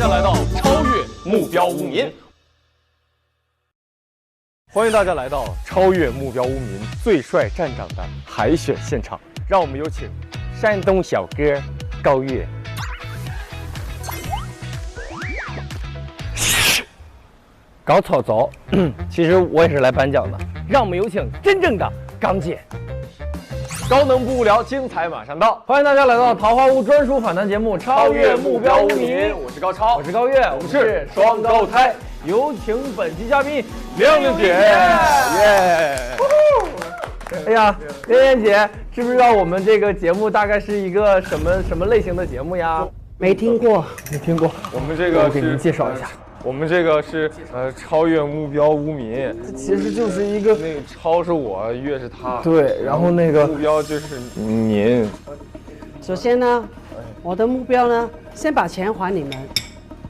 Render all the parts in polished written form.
家来到超越目标无民。欢迎大家来到超越目标无民最帅站长的海选现场，让我们有请山东小哥高月。搞草凿，其实我也是来颁奖的，让我们有请真正的刚姐。高能不无聊，精彩马上到！欢迎大家来到桃花坞专属访谈节目《超越目标无民》，我是高超，我是高月，我们是双胞胎。有请本期嘉宾亮亮姐，耶！哎呀，亮亮姐，知不知道我们这个节目大概是一个什么类型的节目呀？没听过，没听过。我们这个我给您介绍一下。我们这个是超越目标无民，其实就是一个那个超是我，越是他。对，然后那个目标就是您。首先呢，我的目标呢，先把钱还你们。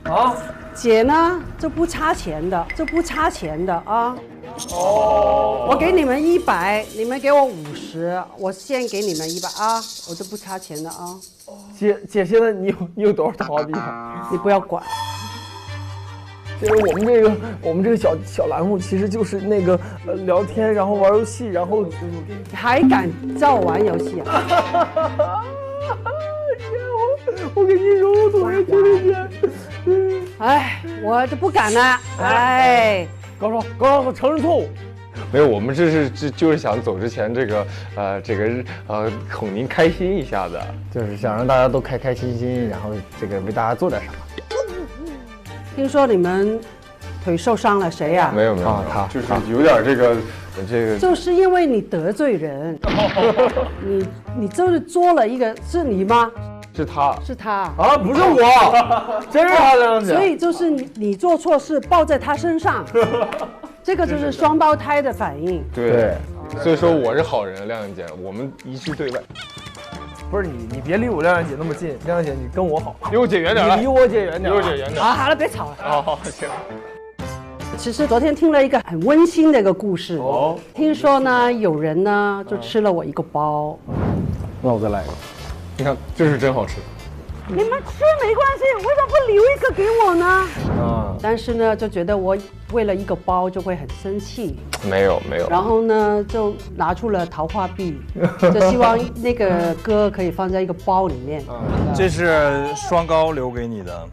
啊？姐呢就不差钱的，啊。哦。我给你们100，你们给我50，我先给你们100啊，我就不差钱的啊。姐，现在你有多少桃花币啊？你不要管。其实我们这个小栏目其实就是那个聊天，然后玩游戏，然后还敢叫我玩游戏啊？我给你揉腿，姐。哎，我就不敢了。哎，高超，承认错误。没有，我们就是想走之前哄您开心一下的，就是想让大家都开开心心，然后这个为大家做点啥。听说你们腿受伤了，谁呀？没有啊，他就是有点这个，就是因为你得罪人，你就是做了一个，是你吗？是他，是他啊，不是我，真是他这样子。所以就是你做错事报在他身上，这个就是双胞胎的反应。对，所以说我是好人，亮亮姐，我们一致对外。不是你别离我亮亮姐那么近，亮亮姐你跟我好，离我姐远点，离我姐远点，离我姐远点。啊，好了，别吵了。哦，行。其实昨天听了一个很温馨的一个故事，听说呢有人呢就吃了我一个包，那我再来一个，你看这是真好吃。你们吃没关系，为什么不留一个给我呢？啊！但是呢，就觉得我为了一个包就会很生气。没有。然后呢，就拿出了桃花币，就希望那个歌可以放在一个包里面。这是双高留给你的，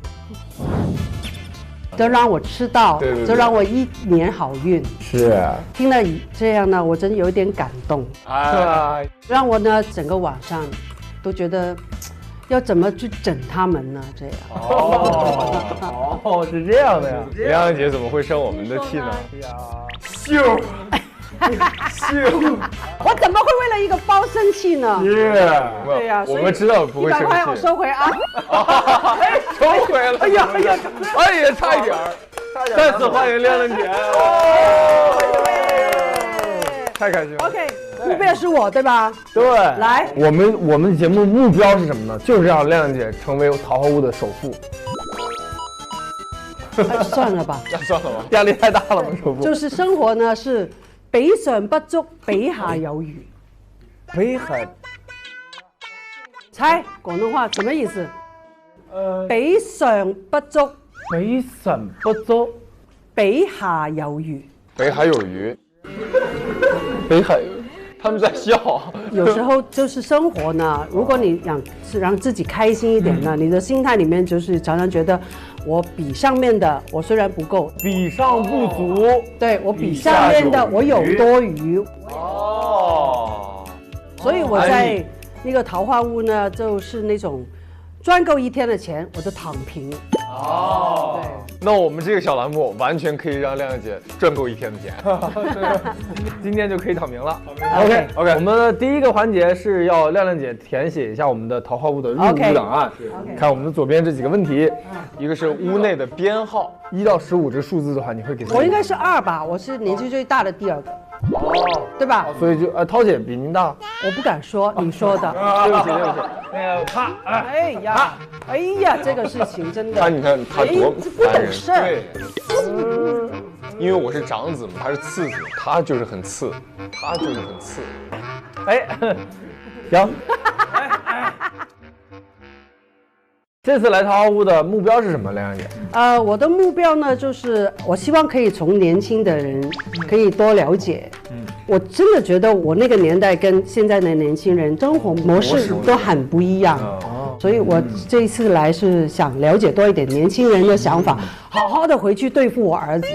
就让我吃到，对就让我1年好运。是。听了这样呢，我真有一点感动。哎，让我呢整个晚上都觉得。要怎么去整他们呢？这样是这样的呀。亮亮姐怎么会生我们的气呢？秀，我怎么会为了一个包生气呢？对呀，我们知道不会生气。100块我收回啊！收回了。哎呀，差一点儿。再次欢迎亮亮姐。太开心了。OK。目标是我，对吧？对，来，我们节目目标是什么呢？就是让亮亮姐成为桃花坞的首富。算了吧，算了吧，压力太大了吧，首富。就是生活呢是比上不足，比下有余。比下，猜广东话什么意思？比上不足，比上不足，比下有余。北海有鱼，北海有鱼。他们在笑。有时候就是生活呢，如果你让自己开心一点呢，你的心态里面就是常常觉得我比上面的我虽然不够，比上不足，对我比下面的我有多余。哦，所以我在那个桃花坞呢，就是那种赚够1天的钱我就躺平。哦，对。那我们这个小栏目完全可以让亮亮姐赚够1天的钱。今天就可以躺平了。OK， 我们的第一个环节是要亮亮姐填写一下我们的桃花坞的入屋档案。看我们的左边这几个问题，一个是屋内的编号，1到15这数字的话，你会给？我应该是2吧，我是年纪最大的第2个。哦，对吧？所以就涛姐比您大，我不敢说，你说的。对不起，那个他，哎呀，这个事情真的。你看他多不懂事儿。对，因为我是长子嘛，他是次子，他就是很次。哎，行。这次来桃花坞的目标是什么，梁阳姐？我的目标呢，就是我希望可以从年轻的人可以多了解。我真的觉得我那个年代跟现在的年轻人生活模式都很不一样。所以我这一次来是想了解多一点年轻人的想法，好好的回去对付我儿子。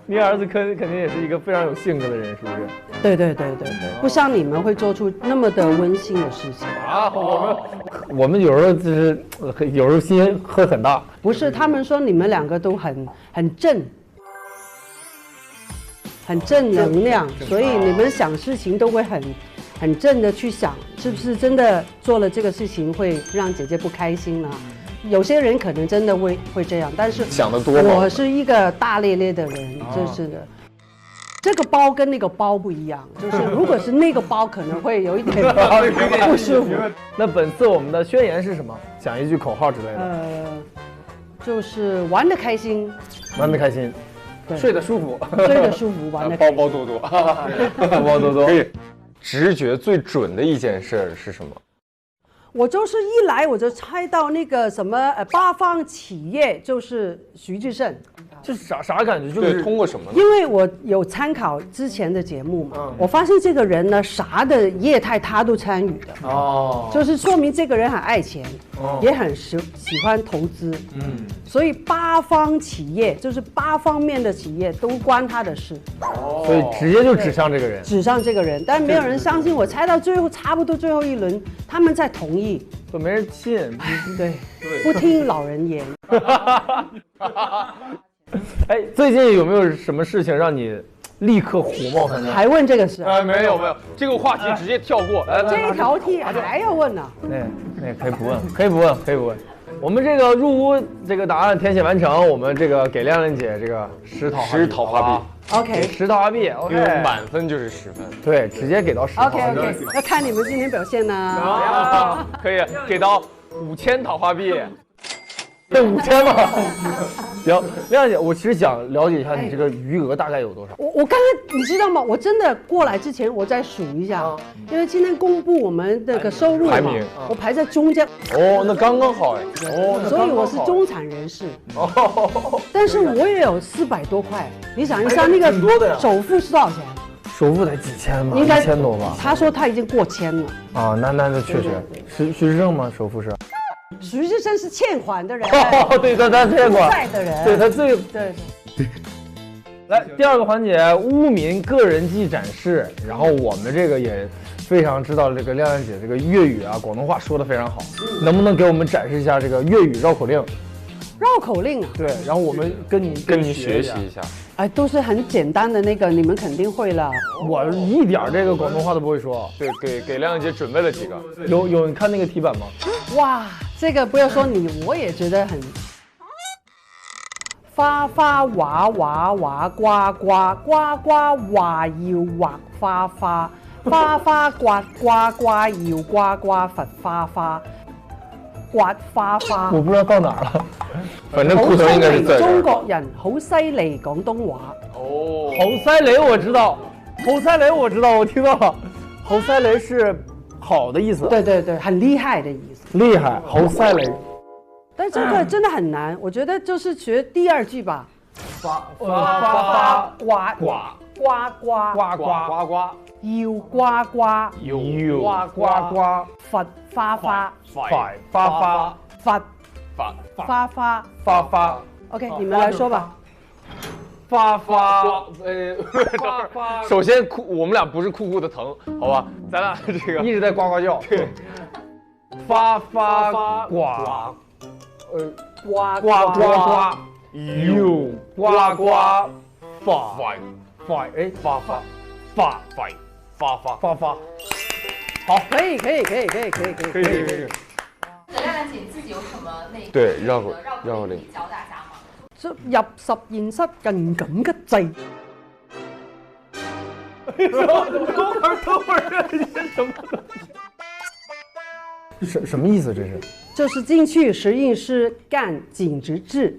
你儿子肯定也是一个非常有性格的人，是不是？对，不像你们会做出那么的温馨的事情啊。我们有时候就是有时候心会很大。不是，他们说你们两个都很正能量，所以你们想事情都会很正的去想，是不是真的做了这个事情会让姐姐不开心呢？有些人可能真的会这样，但是想得多。我是一个大咧咧的人，就是的。这个包跟那个包不一样，就是如果是那个包，可能会有一点不舒服。那本次我们的宣言是什么？讲一句口号之类的。就是玩得开心，玩得开心，睡得舒服，睡得舒服，玩得包包多多，包包多多。可以。直觉最准的一件事是什么？我就是一来我就猜到那个什么八方企业就是徐志胜，就是啥感觉？就是通过什么呢？因为我有参考之前的节目嘛，我发现这个人呢，啥的业态他都参与的哦，就是说明这个人很爱钱，也很喜欢投资，所以八方企业就是八方面的企业都关他的事，所以直接就指向这个人，指向这个人，但没有人相信我，猜到最后差不多最后一轮，他们在同意，都没人信，对，不听老人言。哎，最近有没有什么事情让你立刻火冒三丈？还问这个事？没有，这个话题直接跳过。这条题还要问呢？那可以不问，可以不问。我们这个入屋这个答案填写完成，我们这个给亮亮姐这个10桃花币。OK， 10桃花币 ，OK， 满分就是10分。对，直接给到10桃花币。OK， 要看你们今天表现呢。可以给到5000桃花币。这5000吗？行，亮姐，我其实想了解一下你这个余额大概有多少。我刚才你知道吗？我真的过来之前我再数一下，因为今天公布我们那个收入嘛，我排在中间。哦，那刚刚好哎。所以我是中产人士。但是我也有400多块，你想一下那个首付是多少钱？首付得几千吧？应该1000多吧？他说他已经过1000了。啊，那确实。徐志胜吗？首付是？徐志胜是欠款的人。对，他欠款。债的人。对他最对。来，第二个环节，污民个人技展示。然后我们这个也非常知道这个亮亮姐这个粤语啊、广东话说的非常好，能不能给我们展示一下这个粤语绕口令？绕口令啊？对，然后我们跟你学习一下。哎，都是很简单的那个，你们肯定会了。我一点这个广东话都不会说。对，给亮亮姐准备了几个。有，你看那个题板吗？哇，这个不要说你，我也觉得很。花花娃娃娃呱呱呱呱話要畫花花，花花刮呱呱要呱呱罰花花，刮花花。我不知道到哪儿了，反正裤头应该是在这儿。中國人好犀利廣東話。哦，好犀利我知道，好犀利我知道，我听到了，好犀利是好的意思。对，很厲害的意思。厉害，好犀利。但这个真的很难，我觉得就是学第二句吧。呱呱呱要呱呱罰花花罰花花。OK， 你们来说吧。首先我们俩不是酷的疼，好吧？咱俩这个一直在呱呱叫。对，呱有呱呱发，好，可以。亮亮姐你自己有什么那个对绕口令教大家吗？入實驗室更咁嘅掣。等会儿，什么意思？这是？就是进去实验室干紧直治。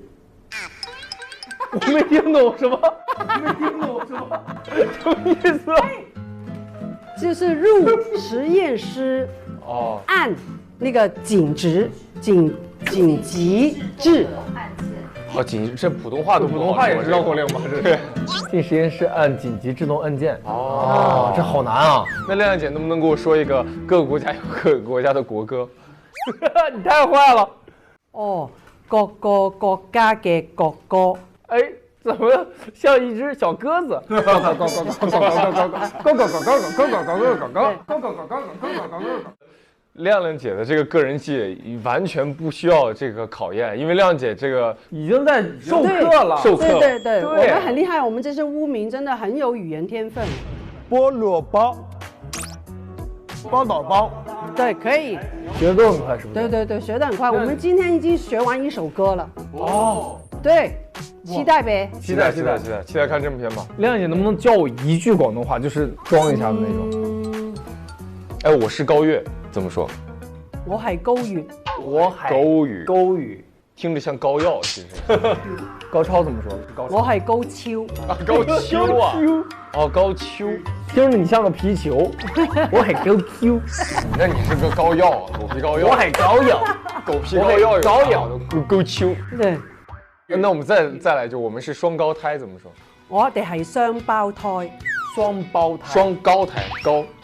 我没听懂什么？什么意思？就是入实验室哦，按那个紧急制。按键。好紧，这普通话都普通话也是绕口令吗？对。进实验室按紧急制动按键。哦，这好难啊！那亮亮姐能不能给我说一个各个国家有各个国家的国歌？你太坏了！哦，各个国家嘅国歌。哎，怎么像一只小鸽子？亮亮姐的这个个人技完全不需要这个考验，因为亮姐这个已经在授课了。授课。对，我们很厉害，我们这些污民真的很有语言天分。菠萝包，包脑包。对，可以。学得都很快，是不是？对，学得很快。我们今天已经学完一首歌了。哦。对，期待呗。期待看正片吧。亮姐能不能教我一句广东话，就是装一下的那种？哎，我是高月，怎么说？我係高月。高语，听着像膏药，其实。高超怎么说？我係高超。啊，高秋啊！哦，高秋，听着你像个皮球。我係高秋。那你是个膏药，狗皮膏药。我係膏藥，狗皮膏药有膏药的高秋。对。那我们再来，就我们是双胞胎，怎么说？我哋係雙胞胎。双胞胎。双胞胎，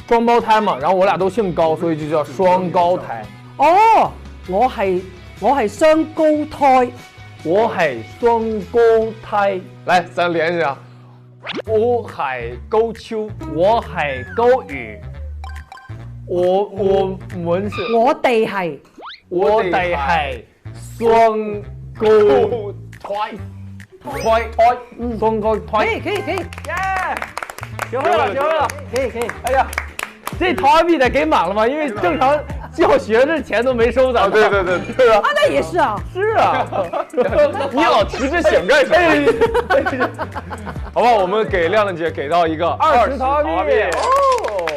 双胞胎嘛，然后我俩都姓高，所以就叫双高胎。哦，我係雙高胎。我係雙高胎。来，咱连一下。我係高秋，我係高宇。我們是。我哋係雙高胎。雙高胎。可以。学会了，可以。哎呀，这陶阿币得给满了吗？因为正常教学这钱都没收咱们。对啊，那也是啊。是啊，你老提这醒干什么？好吧，我们给亮亮姐给到一个20陶阿币。哦，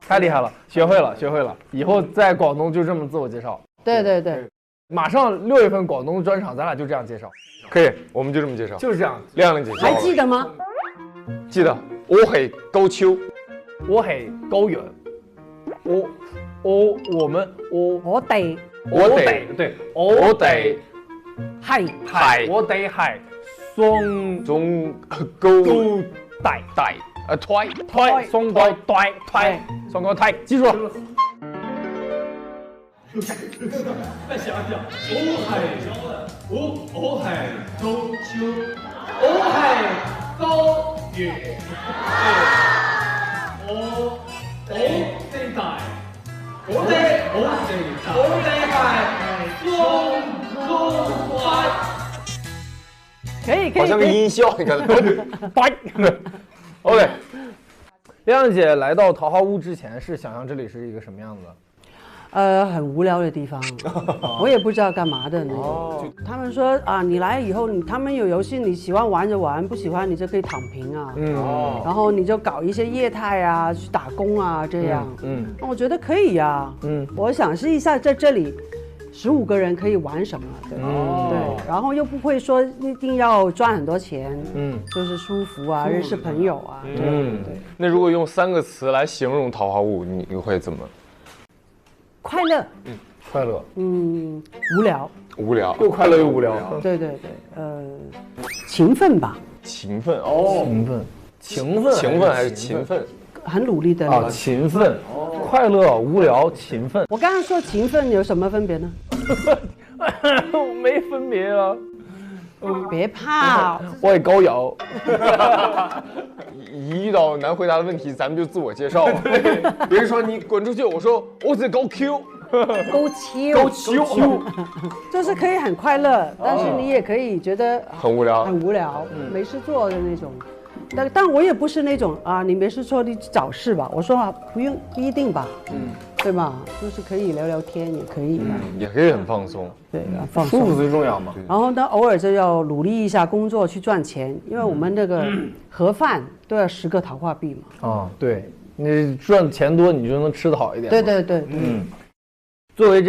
太厉害了，学会了，以后在广东就这么自我介绍。对。马上6月份广东专场，咱俩就这样介绍。可以，我们就这么介绍。就是这样。亮亮姐还记得吗？记得。我係高秋，我係高遠，我們哋對，我哋係我哋係雙高大胎雙高胎，記住了。再想想，我係高秋，我係高遠，我哋大，我哋係雙高胎，可以。好像个音效，你看。OK， 亮亮姐来到桃花坞之前是想象这里是一个什么样子？很无聊的地方，我也不知道干嘛的那种。他们说啊，你来以后，他们有游戏，你喜欢玩就玩，不喜欢你就可以躺平啊。然后你就搞一些业态啊，去打工啊，这样。那我觉得可以呀。我想试一下在这里，15个人可以玩什么？对，然后又不会说一定要赚很多钱。就是舒服啊，认识朋友啊。对。那如果用3个词来形容桃花坞，你会怎么？快乐，快乐，无聊，又快乐又无聊。对，勤奋吧。勤奋哦，勤奋还是勤奋？很努力的啊，勤奋，快乐、无聊、勤奋。我刚刚说勤奋有什么分别呢？没分别啊。别怕，我也高瑶。一遇到难回答的问题，咱们就自我介绍。别人说你滚出去，我说我是高 Q， 高秋，就是可以很快乐，但是你也可以觉得很无聊，没事做的那种。但我也不是那种啊，你没事做你找事吧。我说啊，不一定吧，对吧？就是可以聊聊天，也可以，也可以很放松，对啊，放松，舒服最重要嘛。然后呢，偶尔就要努力一下工作去赚钱，因为我们那个盒饭都要10个桃花币嘛。啊，对，你赚钱多，你就能吃得好一点。对。作为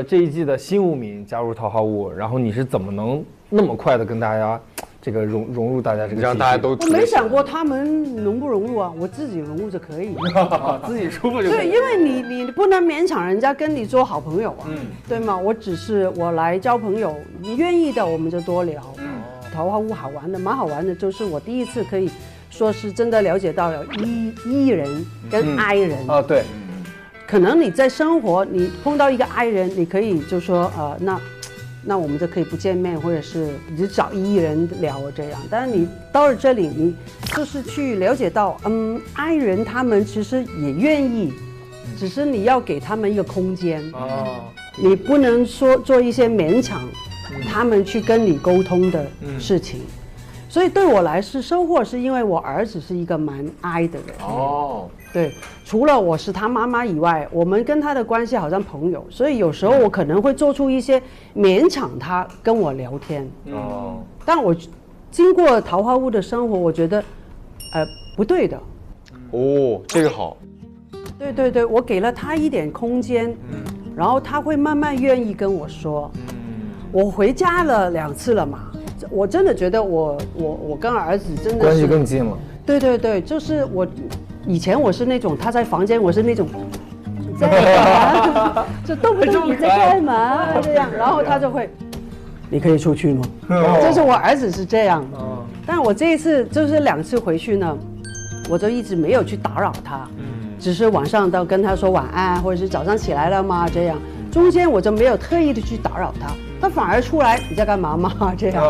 这一季的新无名加入桃花坞，然后你是怎么能那么快的跟大家这个融入大家这个，让大家都我没想过他们融不融入啊，我自己融入就可以。自己舒服就可对，以。因为你不能勉强人家跟你做好朋友啊，对吗？我只是我来交朋友，你愿意的我们就多聊。桃花坞好玩的，蛮好玩的，就是我第一次可以说是真的了解到有E人跟 I 人啊，对，可能你在生活，你碰到一个 I 人，你可以就说那我们就可以不见面，或者是你就找E人聊这样。但是你到了这里，你就是去了解到，I 人他们其实也愿意，只是你要给他们一个空间。你不能说做一些勉强他们去跟你沟通的事情。所以对我来说，收获是因为我儿子是一个蛮 I 的人。对，除了我是他妈妈以外，我们跟他的关系好像朋友，所以有时候我可能会做出一些勉强他跟我聊天。但我经过桃花坞的生活，我觉得，不对的。这个好。对，我给了他一点空间，然后他会慢慢愿意跟我说。我回家了2次了嘛，我真的觉得我跟儿子真的是关系更近了。对，就是以前我是那种他在房间，我是那种你在干嘛？就动不动你在干嘛这样，然后他就会，你可以出去吗？就是我儿子是这样，但我这一次就是2次回去呢，我就一直没有去打扰他，只是晚上都跟他说晚安，或者是早上起来了吗这样，中间我就没有特意的去打扰他。他反而出来，你在干嘛吗？这样，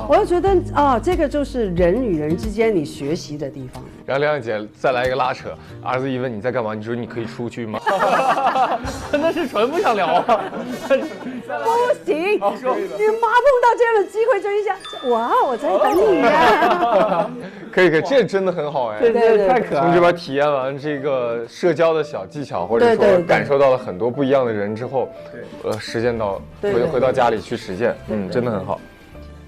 我就觉得这个就是人与人之间你学习的地方。然后亮姐再来一个拉扯，儿子一问你在干嘛，你说你可以出去吗？那是纯不想聊啊。不行，你妈碰到这样的机会就一下，哇，我在等你呀。可以，这真的很好哎。对，太可爱了。从这边体验完这个社交的小技巧，或者说感受到了很多不一样的人之后，实践到回到家里去实践，真的很好。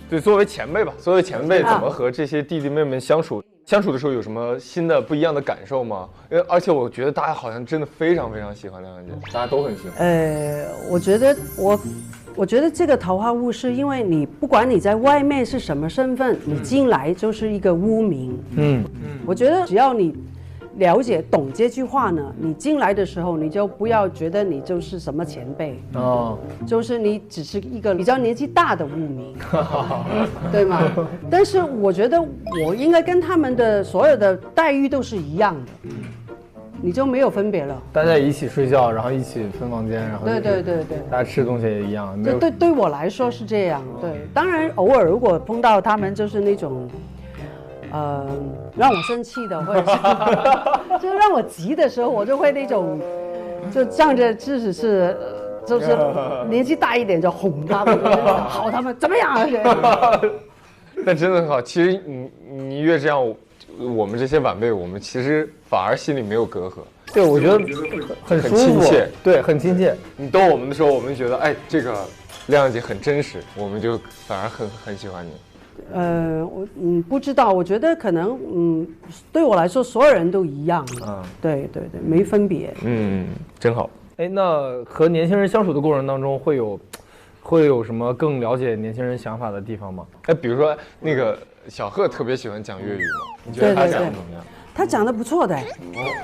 对，作为前辈吧，作为前辈，怎么和这些弟弟妹妹相处的时候有什么新的不一样的感受吗？而且我觉得大家好像真的非常非常喜欢亮亮姐，大家都很喜欢。我觉得这个桃花坞是因为你不管你在外面是什么身份，你进来就是一个污名。我觉得只要你了解懂这句话呢，你进来的时候你就不要觉得你就是什么前辈就是你只是一个比较年纪大的污名，对吗？但是我觉得我应该跟他们的所有的待遇都是一样的。你就没有分别了，大家一起睡觉，然后一起分房间，然后对，大家吃的东西也一样。对我来说是这样。对，当然偶尔如果碰到他们就是那种，让我生气的，或者是就让我急的时候，我就会那种，就仗着自己是，就是年纪大一点就哄他们，好他们怎么样啊？但真的很好，其实你越这样。我们这些晚辈，我们其实反而心里没有隔阂。对，我觉得很舒服，亲切，对，很亲切。你逗我们的时候，我们觉得，这个亮亮姐很真实，我们就反而很喜欢你。我不知道，我觉得可能对我来说，所有人都一样。对，没分别。真好。那和年轻人相处的过程当中，会有什么更了解年轻人想法的地方吗？比如说那个。小贺特别喜欢讲粤语嘛？你觉得他讲的怎么样？他讲的不错的。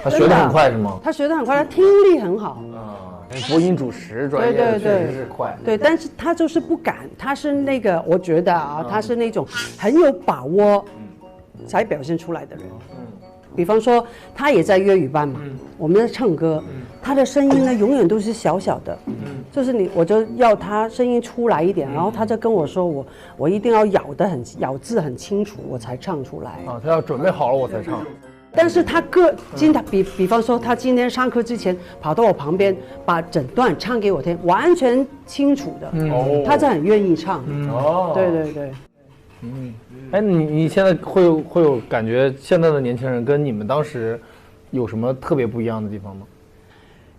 他学得很快是吗？他学得很快，他听力很好。播音主持专业的确实是快。对，但是他就是不敢，他是那个，我觉得他是那种很有把握才表现出来的人。比方说，他也在粤语班嘛，我们在唱歌，他的声音呢永远都是小小的，就是我就要他声音出来一点，然后他就跟我说，我一定要咬字很清楚，我才唱出来。他要准备好了我才唱。但是他比方说他今天上课之前跑到我旁边，把整段唱给我听，完全清楚的，他就很愿意唱。对。你现在会有感觉，现在的年轻人跟你们当时有什么特别不一样的地方吗？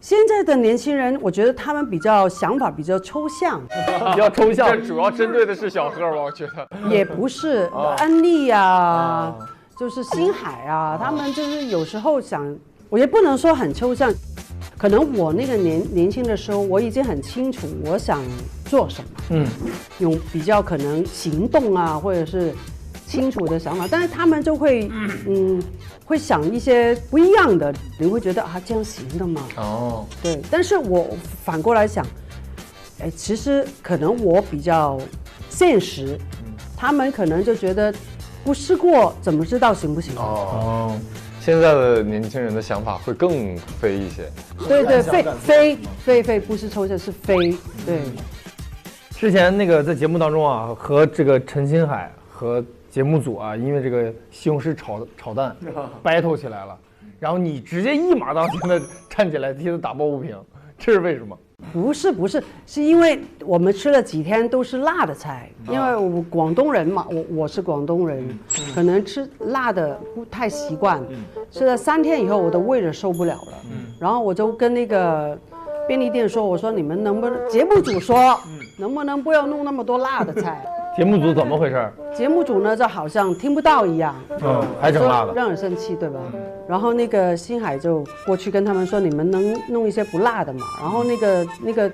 现在的年轻人，我觉得他们想法比较抽象，比较抽象。这主要针对的是小贺吧，我觉得。也不是，安利啊，就是星海啊，他们就是有时候我也不能说很抽象，可能我那个年轻的时候，我已经很清楚我想做什么，用比较可能行动啊，或者是清楚的想法，但是他们就会会想一些不一样的，你会觉得啊这样行的吗？哦，对，但是我反过来想，哎，其实可能我比较现实，他们可能就觉得不试过怎么知道行不行？哦，现在的年轻人的想法会更飞一些。对对，飞不是抽象是飞，对。之前那个在节目当中啊，和这个陈星海和节目组啊，因为这个西红柿炒蛋 battle 起来了，然后你直接一马当先的站起来替他打抱不平，这是为什么？不是，是因为我们吃了几天都是辣的菜，因为我广东人嘛，我是广东人，可能吃辣的不太习惯，吃了3天以后我的胃就受不了了，然后我就跟那个便利店说，我说你们能不能，节目组说能不能不要弄那么多辣的菜？节目组怎么回事？节目组呢就好像听不到一样，还整辣的，让人生气，对吧？然后那个星海就过去跟他们说，你们能弄一些不辣的嘛？然后那个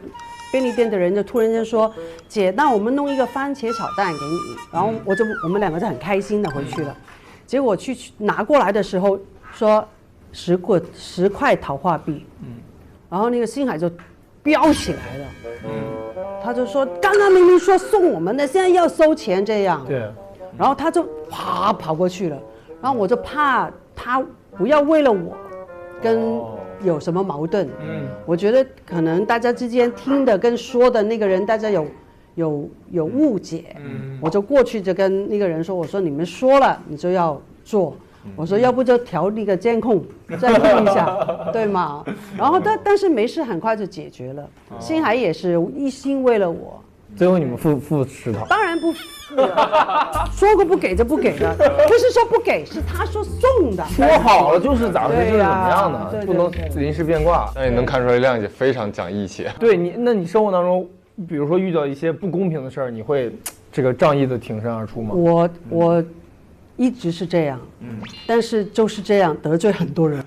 便利店的人就突然间说，姐，那我们弄一个番茄炒蛋给你。然后我们2个就很开心的回去了。结果去拿过来的时候说10块桃花币，然后那个星海就飙起来了，他就说刚刚明明说送我们的，现在要收钱这样。对，然后他就啪跑过去了，然后我就怕他不要为了我跟有什么矛盾。我觉得可能大家之间听的跟说的那个人，大家有误解。我就过去就跟那个人说，我说你们说了你就要做。我说要不就调那个监控再录一下，对吗？然后但是没事，很快就解决了。星海也是一心为了我。最后你们付10套？当然不，说过不给就不给了，不是说不给，是他说送的。说好了就是咋回事，就是怎么样的，不能临时变卦。那也能看出来亮姐非常讲义气。对你，那你生活当中，比如说遇到一些不公平的事儿，你会这个仗义的挺身而出吗？我一直是这样，但是就是这样得罪很多人。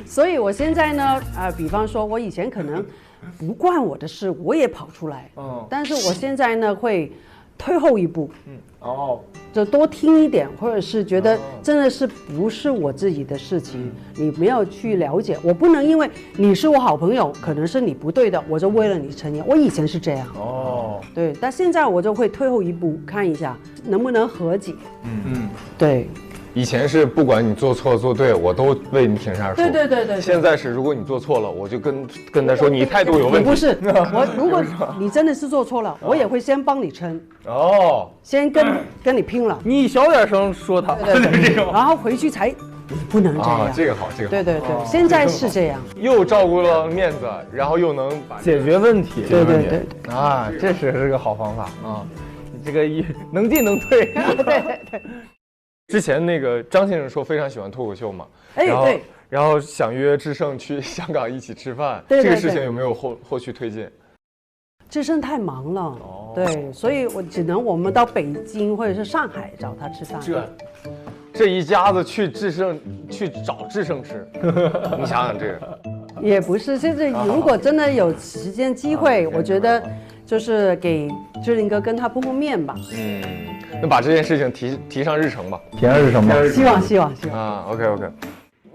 所以我现在呢，比方说我以前可能不关我的事，我也跑出来，但是我现在呢会退后一步，就多听一点，或者是觉得真的是不是我自己的事情，你没有去了解，我不能因为你是我好朋友，可能是你不对的，我就为了你承认。我以前是这样，对，但现在我就会退后一步，看一下能不能和解。对。以前是不管你做错做对，我都为你挺身而出。对。现在是如果你做错了，我就跟他说你态度有问题。不是我，如果你真的是做错了，我也会先帮你撑。先跟你拼了。你小点声说他。对，然后回去才你不能这样。这个好，这个好。对，现在是这样。又照顾了面子，然后又能解决问题。对。这是个好方法啊！你这个能进能退。对。之前那个张先生说非常喜欢脱口秀嘛，对，然后想约志胜去香港一起吃饭，对这个事情有没有后续推进？志胜太忙了，对，所以我只能我们到北京或者是上海找他吃饭。这一家子去找志胜吃，你想想这个。也不是，现在如果真的有时间机会，我觉得就是给志玲哥跟他碰面吧。那把这件事情提上日程吧。提上日程吧。希望啊。OK。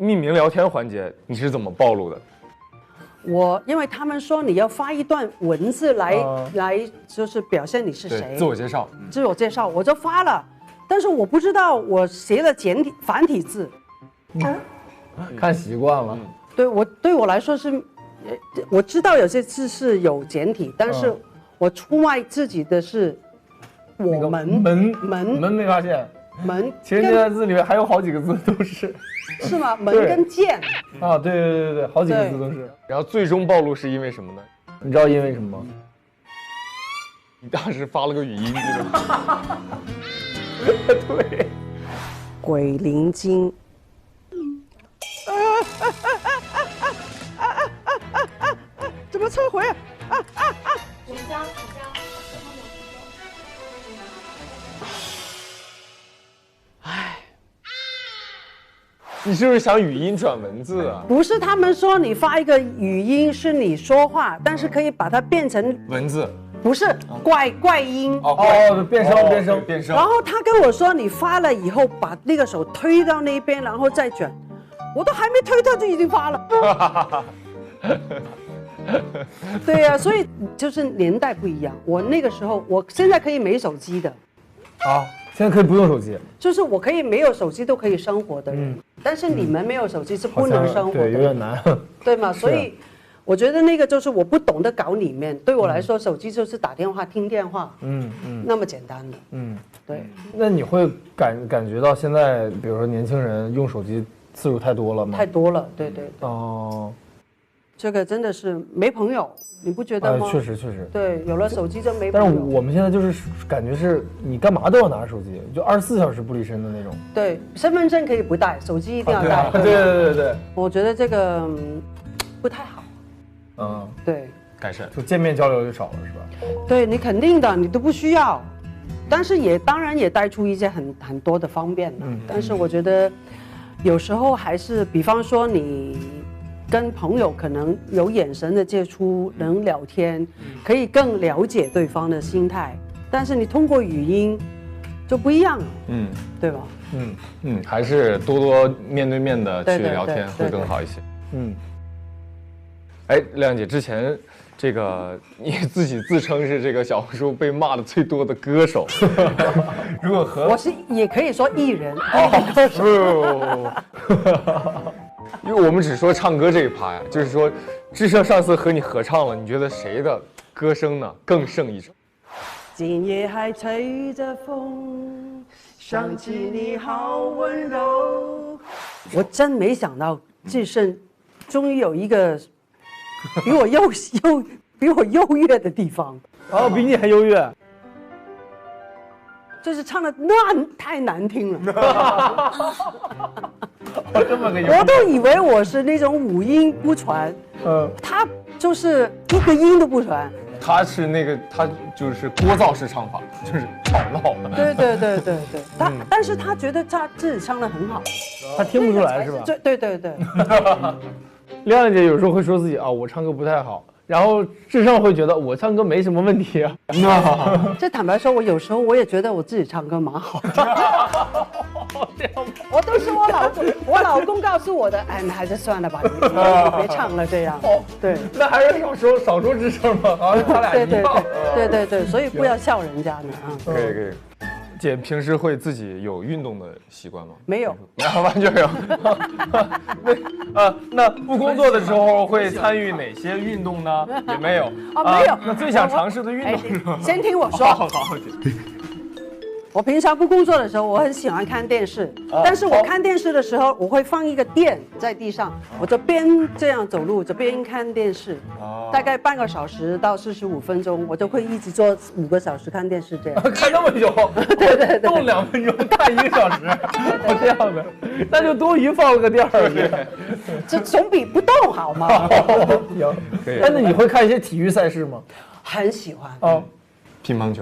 匿名聊天环节你是怎么暴露的？因为他们说你要发一段文字来就是表现你是谁，自我介绍，我就发了，但是我不知道我写了繁体字，看习惯了。对我来说是，我知道有些字是有简体，但是我出卖自己的是我们门没发现。门，其实那个字里面还有好几个字都是吗？门跟剑啊，对，好几个字都是。然后最终暴露是因为什么呢？你知道因为什么吗？你当时发了个语音，记得吗？对，鬼灵精。怎么撤回啊？纸浆。你是不是想语音转文字啊？不是，他们说你发一个语音是你说话，但是可以把它变成文字。不是怪音。变声。然后他跟我说，你发了以后把那个手推到那边，然后再卷。我都还没推，他就已经发了。对呀，所以就是年代不一样。我那个时候，我现在可以没手机的。啊，现在可以不用手机。就是我可以没有手机都可以生活的人，但是你们没有手机是不能生活的，对，有点难。对吗？所以我觉得那个就是我不懂得搞里面，对我来说，手机就是打电话、听电话，那么简单的。对。那你会感觉到现在，比如说年轻人用手机次数太多了吗？太多了，对。哦。这个真的是没朋友，你不觉得吗？确实。对，有了手机就没朋友。但是我们现在就是感觉是你干嘛都要拿着手机，就24小时不离身的那种。对，身份证可以不带，手机一定要带。对。我觉得这个不太好。对。改善，就见面交流就少了，是吧？对你肯定的，你都不需要，但是当然也带出一些很多的方便了。但是我觉得有时候还是，比方说你跟朋友可能有眼神的接触，能聊天，可以更了解对方的心态。但是你通过语音就不一样了，对吧？还是多面对面的去聊天会更好一些。哎，亮姐，之前这个你自己自称是这个小红书被骂的最多的歌手，如果和我也可以说艺人，因为我们只说唱歌这一趴呀，就是说，智胜上次和你合唱了，你觉得谁的歌声呢更胜一筹？今夜还吹着风，想起你好温柔。我真没想到智胜终于有一个比我优越的地方。比你还优越。就是唱的那太难听了。我都以为我是那种五音不全，他就是一个音都不全。他就是聒噪式唱法，就是吵闹的。对，但是他觉得他自己唱的很好，他听不出来是吧？对。亮亮姐有时候会说自己我唱歌不太好。然后智胜会觉得我唱歌没什么问题啊。这坦白说，我有时候我也觉得我自己唱歌蛮好的。我都是我老公告诉我的，你还是算了吧，你别唱了这样。对，那还是少说智胜吧，好像他俩一样。对，所以不要笑人家呢啊。可以。姐平时会自己有运动的习惯吗？没有，完全没有。那不工作的时候会参与哪些运动呢？也没有。没有。那最想尝试的运动是吗？先听我说。好。我平常不工作的时候，我很喜欢看电视，但是我看电视的时候，我会放一个垫在地上，我就边这样走路，就边看电视，大概半个小时到45分钟，我就会一直做5个小时看电视这样。看那么久？对，动2分钟看1个小时，这样的，那就多余放了个垫儿。这总比不动好吗？行，可以。但是你会看一些体育赛事吗？很喜欢。乒乓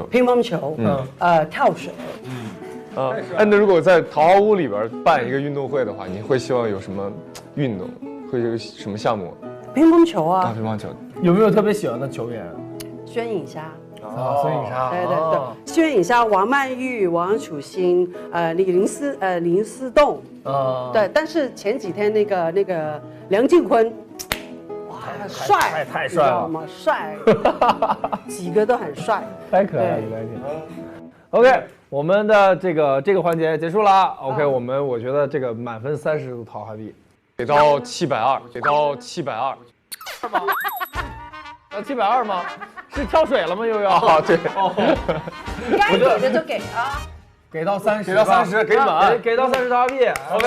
球，跳水，那如果在桃花坞里边办一个运动会的话，你会希望有什么运动，会有什么项目？乒乓球啊。乒乓球。有没有特别喜欢的球员？孙颖莎。孙颖莎。对，孙颖莎、王曼玉、王楚钦、林思栋。对，但是前几天那个梁靖昆。帅，太帅了吗？帅，几个都很帅，太可爱了。OK， 我们的这个环节结束了。OK，我觉得这个满分30个桃花币，给到720，给到720。720吗？是跳水了吗？又要？对。该给的就给啊。给到30，给到30，给满，给到30桃花币。OK。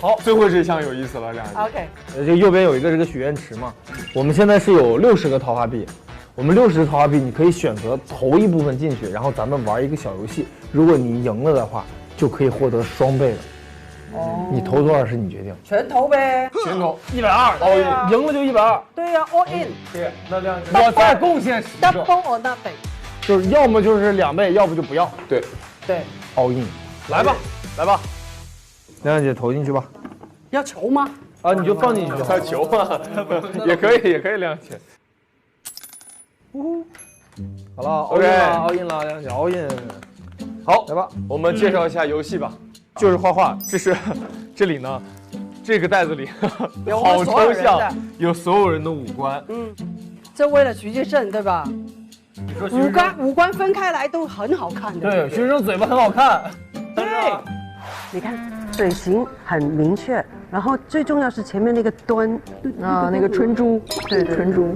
好，最后这一项有意思了，OK。这右边有一个这个许愿池嘛，我们现在是有60个桃花币，我们60桃花币你可以选择投一部分进去，然后咱们玩一个小游戏，如果你赢了的话，就可以获得双倍的。你投多少是你决定。全投呗。全投120，赢了就120。对呀，all in。对，那亮姐，我再贡献10个。 Double or nothing。就是要么就是2倍，要不就不要。对，all in。来吧。亮姐投进去吧。要球吗？你就放进去。球嘛，也可以，亮姐。好了，OK， all in 了，亮姐 all in。好，来吧，我们介绍一下游戏吧，就是画画。这里呢，这个袋子里好抽象，有所有人的五官。这为了徐志胜对吧？五官分开来都很好看的。对，徐志胜嘴巴很好看。对，你看嘴型很明确，然后最重要是前面那个端啊，那个唇珠，对唇珠，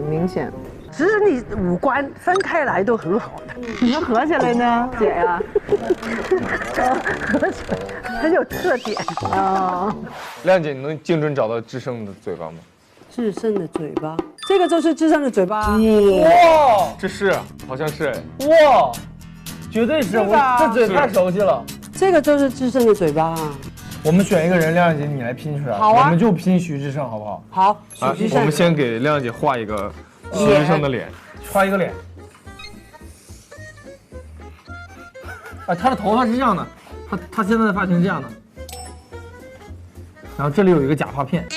明显。其实你五官分开来都很好的，你们合起来呢，姐呀？合起来很有特点啊。亮姐，你能精准找到志胜的嘴巴吗？志胜的嘴巴，这个就是志胜的嘴巴。哇，这是，好像是哎。哇，绝对是，我这嘴太熟悉了。这个就是志胜的嘴巴。我们选一个人，亮姐你来拼出来。好啊，我们就拼徐志胜，好不好？好，徐志胜。我们先给亮姐画一个徐志胜的脸，画一个脸。啊，他的头发是这样的，他现在的发型是这样的，然后这里有一个假发片。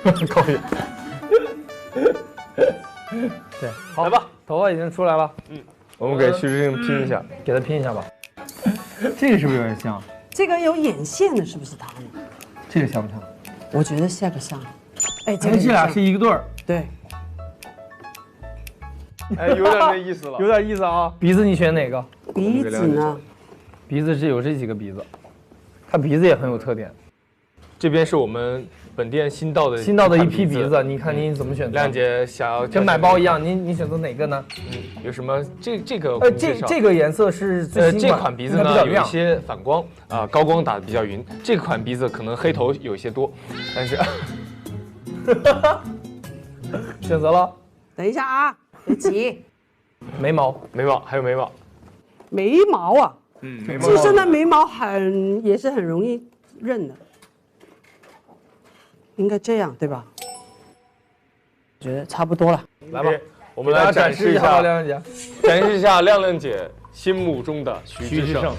可以。对，好，来吧，头发已经出来了。我们给徐志胜拼一下，给他拼一下吧。这个是不是有点像？这个有眼线的，是不是他呢？这个像不像？我觉得像不像？哎，这俩是一个对儿。对。哎，有点那意思了，有点意思啊。鼻子你选哪个？鼻子呢？鼻子是有这几个鼻子，他鼻子也很有特点。这边是我们本店新到的一批鼻子，你看你怎么选择？亮姐想要跟买包一样，你选择哪个呢？有什么这个？这个颜色是最新款，这款鼻子呢有一些反光啊，高光打的比较匀。这款鼻子可能黑头有一些多，但是选择了。等一下啊，别急。眉毛还有眉毛。眉毛啊，眉毛。自身的眉毛也是很容易认的。应该这样对吧？觉得差不多了，来吧，我们来展示一下亮姐，展示一下亮亮姐心目中的徐志胜。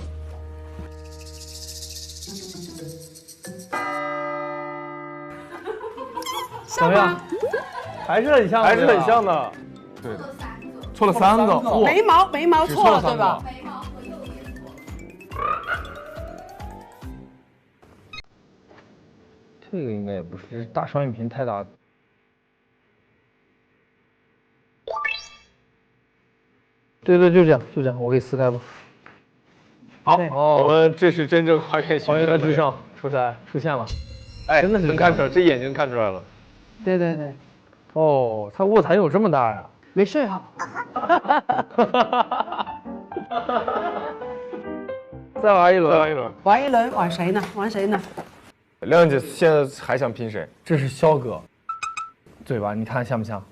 怎么样？还是很像，还是很像的。对的，错了3个。眉毛错了对吧？这个应该也不是，这是大双眼皮太大。对，就这样，我给撕开吧。好，我们这是真正还原志胜出现了。哎，真的是能看出来，这眼睛看出来了。对。哦，他卧蚕有这么大呀？没睡好。再玩一轮。玩谁呢？亮姐现在还想拼谁？这是肖哥，嘴巴你看像不像？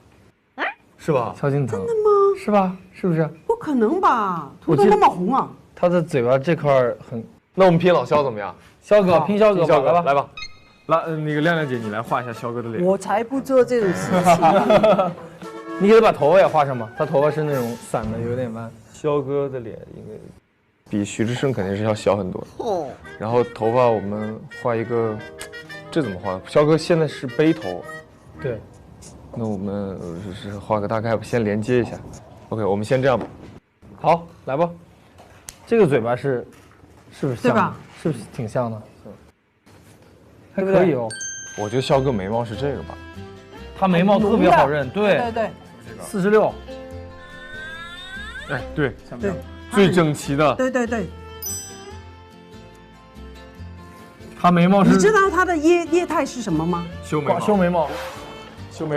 是吧？萧敬腾。真的吗？是吧？是不是？不可能吧？涂得那么红啊！他的嘴巴这块很……那我们拼老肖怎么样？肖哥拼肖哥吧，来吧。那个亮亮姐，你来画一下肖哥的脸。我才不做这种事情。你给他把头发也画上吧，他头发是那种散的，有点弯。肖哥的脸应该比徐志胜肯定是要小很多的。哦。然后头发我们画一个，这怎么画？肖哥现在是背头。对。那我们是画个大概，先连接一下。OK， 我们先这样吧。好，来吧。这个嘴巴是不是像？对吧？是不是挺像的？还可以哦。我觉得肖哥眉毛是这个吧。他眉毛特别好认，对。46。哎，对，像不像？最整齐的。对。他眉毛是。你知道他的业态是什么吗？修眉毛。所以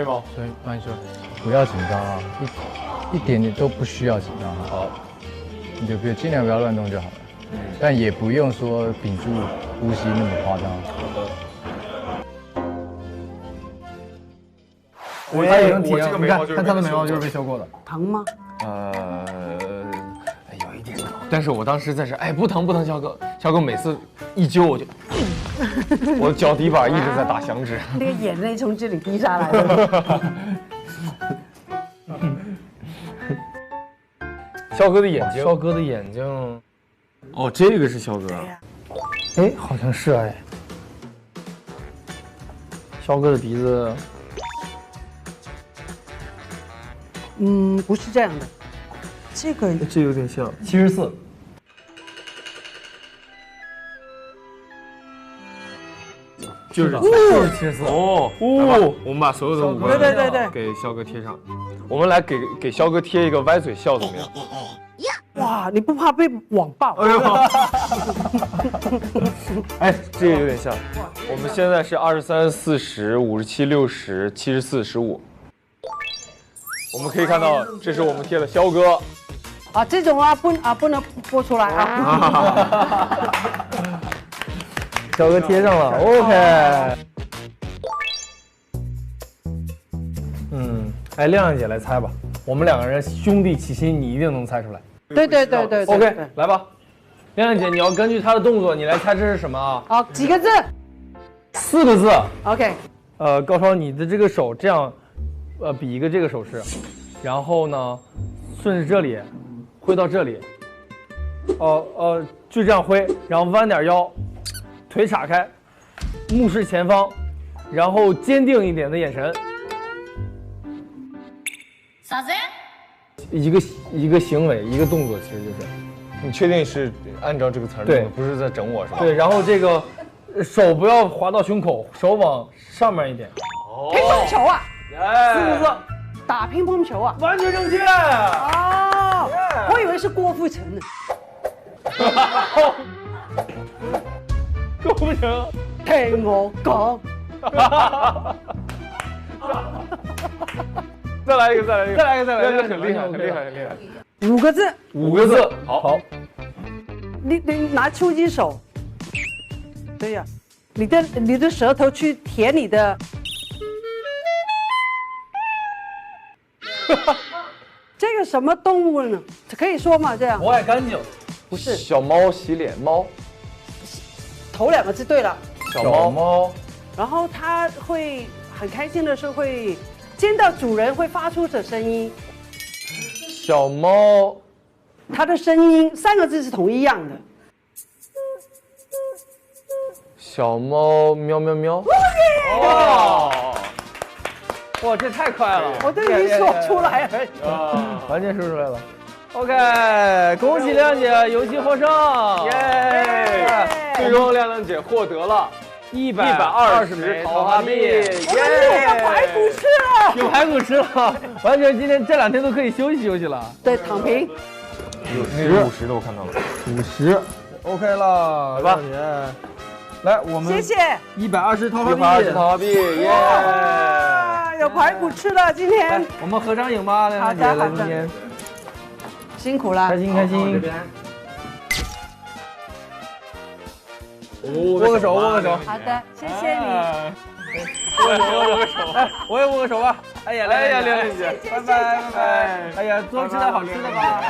万一说不要紧张啊，一点点都不需要紧张。好，你就尽量不要乱动就好了。但也不用说屏住呼吸那么夸张。我已经体验，你看他的眉毛就是被修过的。疼吗？有一点疼，但是我当时在这，哎，不疼，肖哥每次一揪我就，我的脚底板一直在打响指，那个眼泪从这里滴下来的。肖哥的眼睛，哦，这个是肖哥，哎，好像是哎。肖哥的鼻子，不是这样的，这个这有点像74。就是74哦，我们把所有的五个对给肖哥贴上。我们来给肖哥贴一个歪嘴笑怎么样？哇，你不怕被网暴？哎呦，哎，这个有点像。我们现在是23、40、57、60、74、15。我们可以看到，这是我们贴的肖哥。啊，这种不能播出来啊。肖哥贴上了 ，OK。哎，亮亮姐来猜吧，我们2个人兄弟齐心，你一定能猜出来。对。OK， 来吧，亮亮姐，你要根据她的动作，你来猜这是什么啊？好，几个字？4个字。OK。高超，你的这个手这样，比一个这个手势，然后呢，顺着这里，挥到这里，就这样挥，然后弯点腰，腿岔开，目视前方，然后坚定一点的眼神。啥子？一个行为，一个动作，其实就是。你确定是按照这个词儿对，不是在整我是吧？对，然后这个手不要滑到胸口，手往上面一点。乒乓球啊，4个字，打乒乓球啊，完全正确。哦，我以为是郭富城呢。郭富城，听我讲。再来一个，很厉害5个字，5个字，好。你拿出击手，对呀，你的舌头去舔你的，这个什么动物呢？可以说吗？这样不爱干净，不是小猫洗脸，猫，头2个字对了，小猫，然后它会很开心的时候会见到主人会发出的声音，小猫，它的声音3个字是同一样的。小猫喵喵喵。哇，这太快了！我都已经说出来了，完全说出来了。OK， 恭喜亮姐游戏获胜！耶！最终亮亮姐获得了120枚桃花币。耶！有排骨吃了，有排骨吃了，完全今天这2天都可以休息休息了。对，躺平。有50的我看到了，50 ，OK 了，来吧，亮姐，来我们谢谢120桃花币，120桃花币，耶！有排骨吃了，今天我们合张影吧，亮姐，来今天辛苦了，开心开心。握个手，握个手。好的，谢谢你。握个手，哎，我也握个手吧。哎呀，亮姐，拜拜。哎呀，多吃点好吃的吧。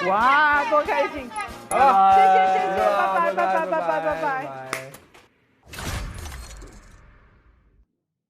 哇，多开心！好了，谢谢，拜拜。